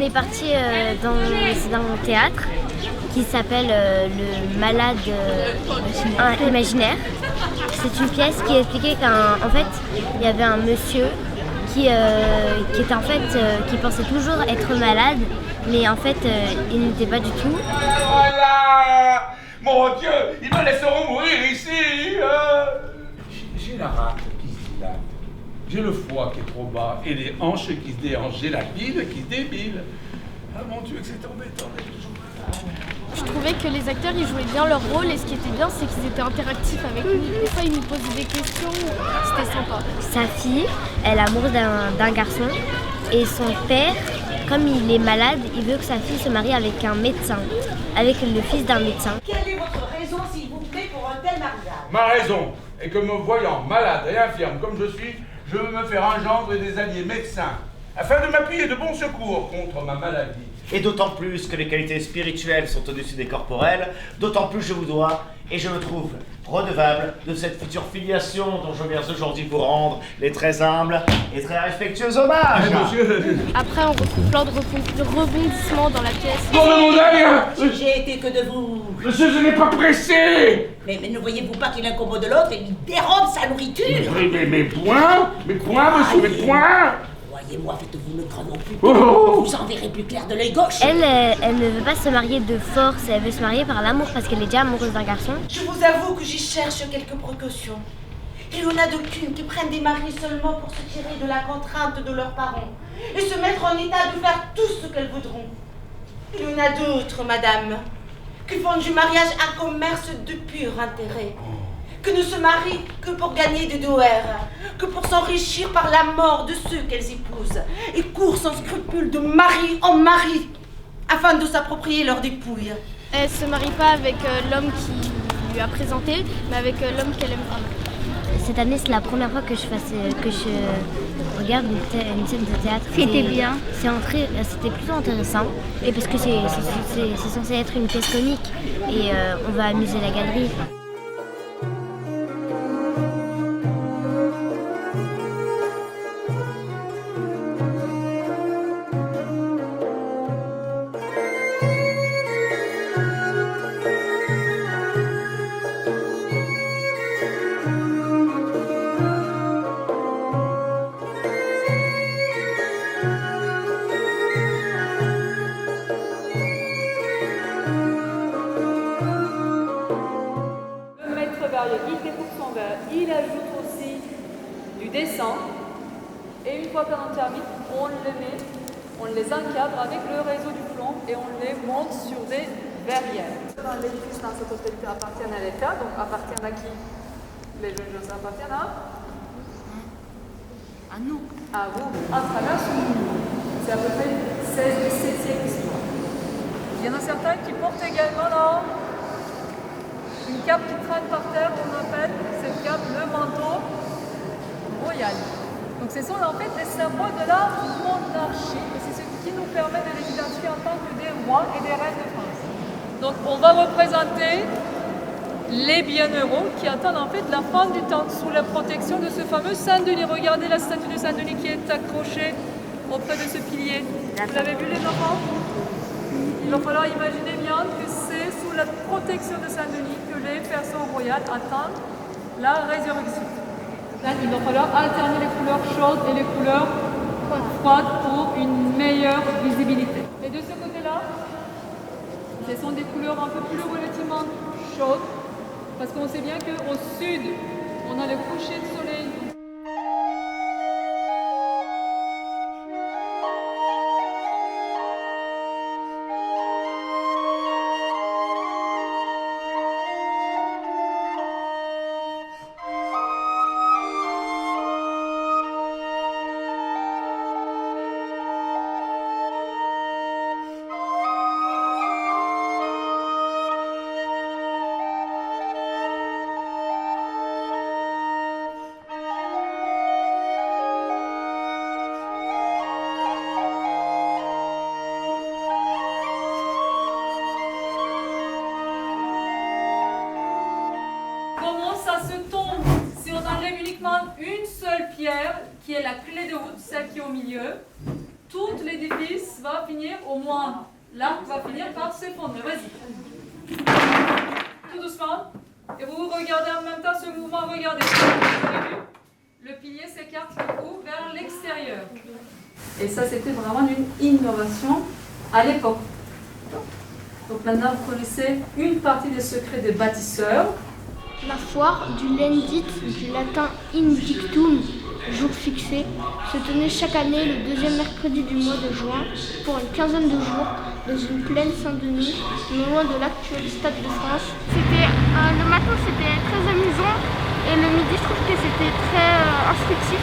est parti dans mon théâtre qui s'appelle Le Malade Imaginaire. C'est une pièce qui expliquait qu'en fait, il y avait un monsieur qui était en fait, qui pensait toujours être malade, mais en fait, il n'était pas du tout. Voilà! Mon Dieu, ils me laisseront mourir ici! J'ai la rate qui se dilate, j'ai le foie qui est trop bas, et les hanches qui se déhanchent, j'ai la bile qui se débile. Ah mon Dieu, que c'est embêtant d'être toujours malade. Je trouvais que les acteurs ils jouaient bien leur rôle et ce qui était bien c'est qu'ils étaient interactifs avec nous. Des fois ils nous posaient des questions, c'était sympa. Sa fille, elle est amoureuse d'un garçon et son père, comme il est malade, il veut que sa fille se marie avec un médecin, avec le fils d'un médecin. Quelle est votre raison, s'il vous plaît, pour un tel mariage? Ma raison est que me voyant malade et infirme comme je suis, je veux me faire un gendre et des alliés médecins, afin de m'appuyer de bons secours contre ma maladie. Et d'autant plus que les qualités spirituelles sont au-dessus des corporelles, d'autant plus je vous dois, et je me trouve redevable de cette future filiation dont je viens aujourd'hui vous rendre les très humbles et très respectueux hommages. Après on retrouve plein de rebondissements dans la pièce. Bon, mon œil! J'ai été que de vous. Monsieur, je n'ai pas pressé! Mais ne voyez-vous pas qu'il incommode l'autre et lui dérobe sa nourriture? Mes poings, monsieur, mes poings! Croyez-moi, faites-vous ne creux non plus. Oh. Vous en verrez plus clair de l'œil gauche. Elle ne veut pas se marier de force, elle veut se marier par l'amour parce qu'elle est déjà amoureuse d'un garçon. Je vous avoue que j'y cherche quelques précautions. Il y en a d'aucunes qui prennent des maris seulement pour se tirer de la contrainte de leurs parents et se mettre en état de faire tout ce qu'elles voudront. Il y en a d'autres, madame, qui font du mariage un commerce de pur intérêt, que ne se marient que pour gagner des dollars, que pour s'enrichir par la mort de ceux qu'elles épousent, et courent sans scrupule de mari en mari, afin de s'approprier leur dépouille. Elle se marie pas avec l'homme qui lui a présenté, mais avec l'homme qu'elle aime vraiment. Cette année, c'est la première fois que je regarde une scène de théâtre. C'était bien. C'était plutôt intéressant, et parce que c'est censé être une pièce comique, et on va amuser la galerie. Il découpe son verre, il ajoute aussi du dessin et une fois qu'on termine, on les encadre avec le réseau du plomb et on les monte sur des verrières. L'édifice dans cette totalité appartient à l'État, donc appartient à qui? Les jeunes gens appartiennent à nous. À vous. À travers ce monument. C'est à peu près 16-17e histoire. Il y en a certains qui portent également là une cape qui traîne par terre, on appelle cette cape le manteau royal. Donc ce sont en fait les symboles de la monarchie et c'est ce qui nous permet de les identifier en tant que des rois et des reines de France. Donc on va représenter les bienheureux qui attendent en fait la fin du temps sous la protection de ce fameux Saint-Denis. Regardez la statue de Saint-Denis qui est accrochée auprès de ce pilier. Vous l'avez vu les enfants? Il va falloir imaginer bien que c'est sous la protection de Saint-Denis que les personnes royales attendent la résurrection. Là, il va falloir alterner les couleurs chaudes et les couleurs froides pour une meilleure visibilité. Et de ce côté-là, ce sont des couleurs un peu plus relativement chaudes, parce qu'on sait bien qu'au sud, on a le coucher de soleil. Comment ça se tombe si on enlève uniquement une seule pierre, qui est la clé de voûte, celle qui est au milieu? tout l'édifice va finir, au moins l'arc va finir par s'effondrer. Vas-y. Tout doucement. Et vous regardez en même temps ce mouvement. Regardez. Vous avez vu ? Le pilier s'écarte beaucoup vers l'extérieur. Et ça, c'était vraiment une innovation à l'époque. Donc maintenant, vous connaissez une partie des secrets des bâtisseurs. La foire du Lendit, du latin Indictum, jour fixé, se tenait chaque année le deuxième mercredi du mois de juin pour une quinzaine de jours dans une plaine Saint-Denis, non loin de l'actuel Stade de France. Le matin, c'était très amusant et le midi, je trouve que c'était très instructif.